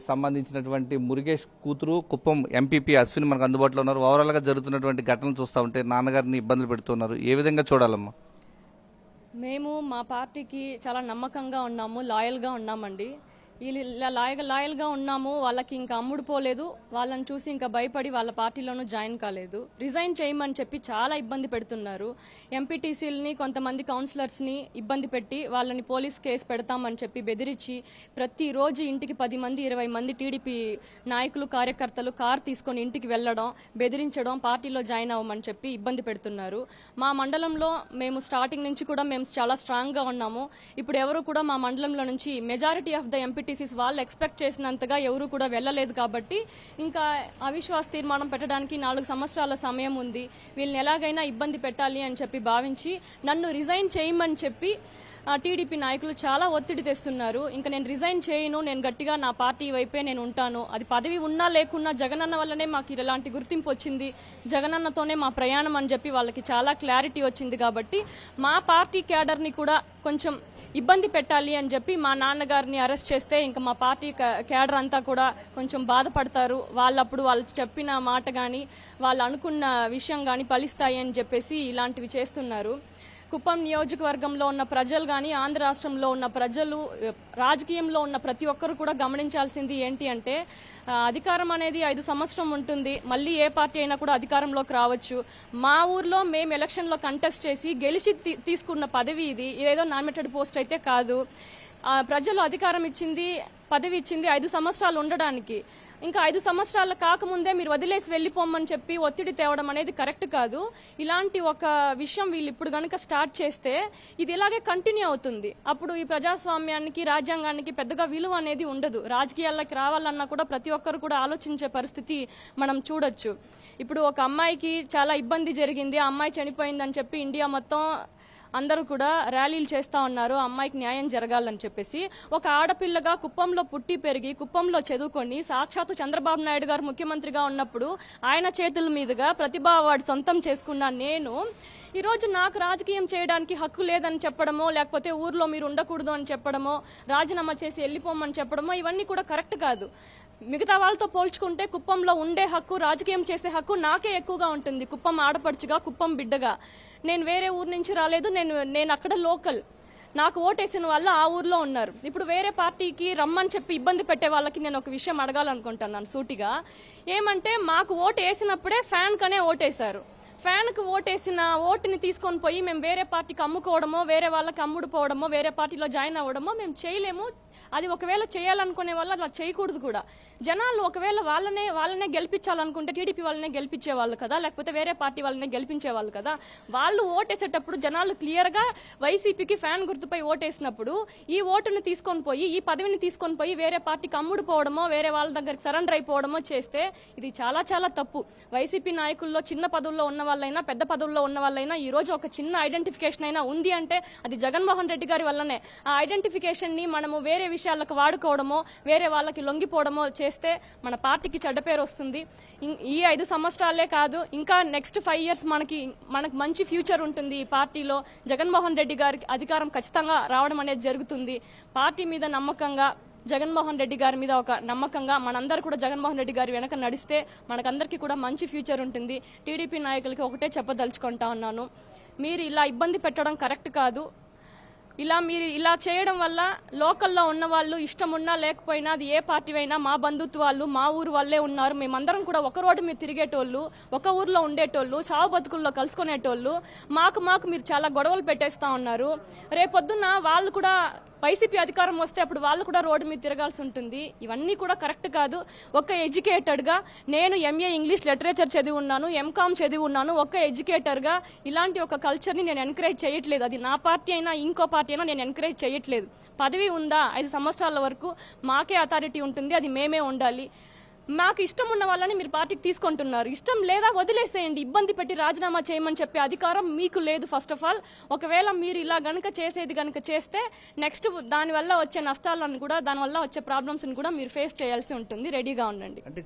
సంబంధించినటువంటి మురుగేష్ కూతురు కుప్పం ఎంపీపీ అశ్విని మనకు అందుబాటులో ఉన్నారు. ఓవరాల్గా జరుగుతున్నటువంటి ఘటనలు చూస్తూ ఉంటే నాన్నగారిని ఇబ్బందులు పెడుతున్నారు. ఏ విధంగా చూడాలమ్మా? మేము మా పార్టీకి చాలా నమ్మకంగా ఉన్నాము, లాయల్గా ఉన్నామండి. ఇలా లాయల్గా ఉన్నాము. వాళ్ళకి ఇంకా అమ్ముడు పోలేదు. వాళ్ళని చూసి ఇంకా భయపడి వాళ్ళ పార్టీలోనూ జాయిన్ కాలేదు. రిజైన్ చేయమని చెప్పి చాలా ఇబ్బంది పెడుతున్నారు. ఎంపీటీసీలని, కొంతమంది కౌన్సిలర్స్ని ఇబ్బంది పెట్టి వాళ్ళని పోలీస్ కేసు పెడతామని చెప్పి బెదిరించి ప్రతిరోజు ఇంటికి 10 మంది 20 మంది టీడీపీ నాయకులు, కార్యకర్తలు కారు తీసుకొని ఇంటికి వెళ్లడం, బెదిరించడం, పార్టీలో జాయిన్ అవ్వమని చెప్పి ఇబ్బంది పెడుతున్నారు. మా మండలంలో మేము స్టార్టింగ్ నుంచి కూడా మేము చాలా స్ట్రాంగ్గా ఉన్నాము. ఇప్పుడు ఎవరు కూడా మా మండలంలో నుంచి మెజారిటీ ఆఫ్ ద ఎంపీటీసీస్ వాళ్ళు ఎక్స్పెక్ట్ చేసినంతగా ఎవరు కూడా వెళ్ళలేదు. కాబట్టి ఇంకా అవిశ్వాస తీర్మానం పెట్టడానికి 4 సంవత్సరాల సమయం ఉంది. వీళ్ళని ఎలాగైనా ఇబ్బంది పెట్టాలి అని చెప్పి భావించి నన్ను రిజైన్ చేయమని చెప్పి టీడీపీ నాయకులు చాలా ఒత్తిడి తెస్తున్నారు. ఇంకా నేను రిజైన్ చేయను, నేను గట్టిగా నా పార్టీ వైపే నేను ఉంటాను. అది పదవి ఉన్నా లేకున్నా జగనన్న వల్లనే మాకు ఇలాంటి గుర్తింపు వచ్చింది, జగనన్నతోనే మా ప్రయాణం అని చెప్పి వాళ్ళకి చాలా క్లారిటీ వచ్చింది. కాబట్టి మా పార్టీ క్యాడర్ని కూడా కొంచెం ఇబ్బంది పెట్టాలి అని చెప్పి మా నాన్నగారిని అరెస్ట్ చేస్తే ఇంకా మా పార్టీ క్యాడర్ అంతా కూడా కొంచెం బాధపడతారు. వాళ్ళు చెప్పిన మాట కానీ వాళ్ళు అనుకున్న విషయం కానీ ఫలిస్తాయి అని చెప్పేసి ఇలాంటివి చేస్తున్నారు. కుప్పం నియోజకవర్గంలో ఉన్న ప్రజలు కానీ, ఆంధ్ర రాష్ట్రంలో ఉన్న ప్రజలు, రాజకీయంలో ఉన్న ప్రతి ఒక్కరు కూడా గమనించాల్సింది ఏంటి అంటే, అధికారం అనేది 5 సంవత్సరం ఉంటుంది. మళ్ళీ ఏ పార్టీ అయినా కూడా అధికారంలోకి రావచ్చు. మా ఊర్లో మేము ఎలక్షన్లో కంటెస్ట్ చేసి గెలిచి తీసుకున్న పదవి ఇది. ఇదేదో నామినేటెడ్ పోస్ట్ అయితే కాదు. ప్రజలు అధికారం ఇచ్చింది, పదవి ఇచ్చింది 5 సంవత్సరాలు ఉండడానికి. ఇంకా 5 సంవత్సరాలు కాకముందే మీరు వదిలేసి వెళ్ళిపోమని చెప్పి ఒత్తిడి తేవడం అనేది కరెక్ట్ కాదు. ఇలాంటి ఒక విషయం వీళ్ళు ఇప్పుడు గనక స్టార్ట్ చేస్తే ఇది ఇలాగే కంటిన్యూ అవుతుంది. అప్పుడు ఈ ప్రజాస్వామ్యానికి, రాజ్యాంగానికి పెద్దగా విలువ అనేది ఉండదు. రాజకీయాల్లోకి రావాలన్నా కూడా ప్రతి ఒక్కరు కూడా ఆలోచించే పరిస్థితి మనం చూడొచ్చు. ఇప్పుడు ఒక అమ్మాయికి చాలా ఇబ్బంది జరిగింది, ఆ అమ్మాయి చనిపోయిందని చెప్పి ఇండియా మొత్తం అందరూ కూడా ర్యాలీలు చేస్తా ఉన్నారు, అమ్మాయికి న్యాయం జరగాలని చెప్పేసి. ఒక ఆడపిల్లగా కుప్పంలో పుట్టి పెరిగి, కుప్పంలో చదువుకొని, సాక్షాత్తు చంద్రబాబు నాయుడు గారు ముఖ్యమంత్రిగా ఉన్నప్పుడు ఆయన చేతుల మీదుగా ప్రతిభా అవార్డు సొంతం చేసుకున్న నేను ఈరోజు నాకు రాజకీయం చేయడానికి హక్కు లేదని చెప్పడమో, లేకపోతే ఊర్లో మీరు ఉండకూడదు అని చెప్పడమో, రాజీనామా చేసి వెళ్ళిపోమని చెప్పడమో ఇవన్నీ కూడా కరెక్ట్ కాదు. మిగతా వాళ్ళతో పోల్చుకుంటే కుప్పంలో ఉండే హక్కు, రాజకీయం చేసే హక్కు నాకే ఎక్కువగా ఉంటుంది. కుప్పం ఆడపడుచుగా, కుప్పం బిడ్డగా. నేను వేరే ఊరు నుంచి రాలేదు, నేను అక్కడ లోకల్. నాకు ఓటేసిన వాళ్ళు ఆ ఊర్లో ఉన్నారు. ఇప్పుడు వేరే పార్టీకి రమ్మని చెప్పి ఇబ్బంది పెట్టే వాళ్ళకి నేను ఒక విషయం అడగాలనుకుంటున్నాను సూటిగా. ఏమంటే, మాకు ఓటు వేసినప్పుడే ఫ్యాన్ కనే ఓటేశారు. ఫ్యాన్కు ఓటేసిన ఓటుని తీసుకొని పోయి మేము వేరే పార్టీకి అమ్ముకోవడమో, వేరే వాళ్ళకి అమ్ముడు పోవడమో, వేరే పార్టీలో జాయిన్ అవ్వడమో మేము చేయలేము. అది ఒకవేళ చేయాలనుకునే వాళ్ళు అలా చేయకూడదు కూడా. జనాలు ఒకవేళ వాళ్ళనే గెలిపించాలనుకుంటే టీడీపీ వాళ్ళనే గెలిపించేవాళ్ళు కదా, లేకపోతే వేరే పార్టీ వాళ్ళనే గెలిపించేవాళ్ళు కదా. వాళ్ళు ఓటేసేటప్పుడు జనాలు క్లియర్గా వైసీపీకి ఫ్యాన్ గుర్తుపై ఓటేసినప్పుడు ఈ ఓటుని తీసుకొని పోయి, ఈ పదవిని తీసుకొని పోయి వేరే పార్టీకి అమ్ముడు పోవడమో, వేరే వాళ్ళ దగ్గరికి సరెండర్ అయిపోవడమో చేస్తే ఇది చాలా చాలా తప్పు. వైసీపీ నాయకుల్లో చిన్న పదవుల్లో ఉన్న వాళ్ళైనా, పెద్ద పదవుల్లో ఉన్న వాళ్ళైనా ఈ రోజు ఒక చిన్న ఐడెంటిఫికేషన్ అయినా ఉంది అంటే అది జగన్మోహన్ రెడ్డి గారి వల్లనే. ఆ ఐడెంటిఫికేషన్ ని మనము వేరే విషయాలకు వాడుకోవడమో, వేరే వాళ్ళకి లొంగిపోవడమో చేస్తే మన పార్టీకి చెడ్డ పేరు వస్తుంది. ఈ 5 సంవత్సరాలే కాదు, ఇంకా నెక్స్ట్ 5 years మనకు మంచి ఫ్యూచర్ ఉంటుంది. ఈ పార్టీలో జగన్మోహన్ రెడ్డి గారికి అధికారం ఖచ్చితంగా రావడం అనేది జరుగుతుంది. పార్టీ మీద నమ్మకంగా, జగన్మోహన్ రెడ్డి గారి మీద ఒక నమ్మకంగా మనందరూ కూడా జగన్మోహన్ రెడ్డి గారి వెనక నడిస్తే మనకందరికీ కూడా మంచి ఫ్యూచర్ ఉంటుంది. టీడీపీ నాయకులకి ఒకటే చెప్పదలుచుకుంటా ఉన్నాను, మీరు ఇలా ఇబ్బంది పెట్టడం కరెక్ట్ కాదు. మీరు ఇలా చేయడం వల్ల లోకల్లో ఉన్న వాళ్ళు ఇష్టం ఉన్నా లేకపోయినా, అది ఏ పార్టీ అయినా, మా బంధుత్వాలు మా ఊరు వాళ్ళే ఉన్నారు. మేమందరం కూడా ఒక రోడ్డు మీద తిరిగేటోళ్ళు, ఒక ఊర్లో ఉండేటోళ్ళు, చావు బతుకుల్లో కలుసుకునేటోళ్ళు. మాకు మీరు చాలా గొడవలు పెట్టేస్తా ఉన్నారు. రేపొద్దున వాళ్ళు కూడా వైసీపీ అధికారం వస్తే అప్పుడు వాళ్ళు కూడా రోడ్డు మీద తిరగాల్సి ఉంటుంది. ఇవన్నీ కూడా కరెక్ట్ కాదు. ఒక ఎడ్యుకేటెడ్గా, నేను ఎంఏ ఇంగ్లీష్ లిటరేచర్ చదివి ఉన్నాను, ఎంకామ్ చదివి ఉన్నాను. ఒక ఎడ్యుకేటర్గా ఇలాంటి ఒక కల్చర్ని నేను ఎంకరేజ్ చేయట్లేదు. అది నా పార్టీ అయినా ఇంకో పార్టీ అయినా నేను ఎంకరేజ్ చేయట్లేదు. పదవి ఉందా 5 సంవత్సరాల వరకు మాకే అథారిటీ ఉంటుంది, అది మేమే ఉండాలి. మాకు ఇష్టం ఉన్న వాళ్ళని మీరు పార్టీకి తీసుకుంటున్నారు. ఇష్టం లేదా వదిలేసేయండి, ఇబ్బంది పెట్టి రాజీనామా చేయమని చెప్పే అధికారం మీకు లేదు. ఫస్ట్ ఆఫ్ ఆల్ ఒకవేళ మీరు ఇలా గనక చేస్తే నెక్స్ట్ దానివల్ల వచ్చే నష్టాలను కూడా, దానివల్ల వచ్చే ప్రాబ్లమ్స్ని కూడా మీరు ఫేస్ చేయాల్సి ఉంటుంది. రెడీగా ఉండండి. అంటే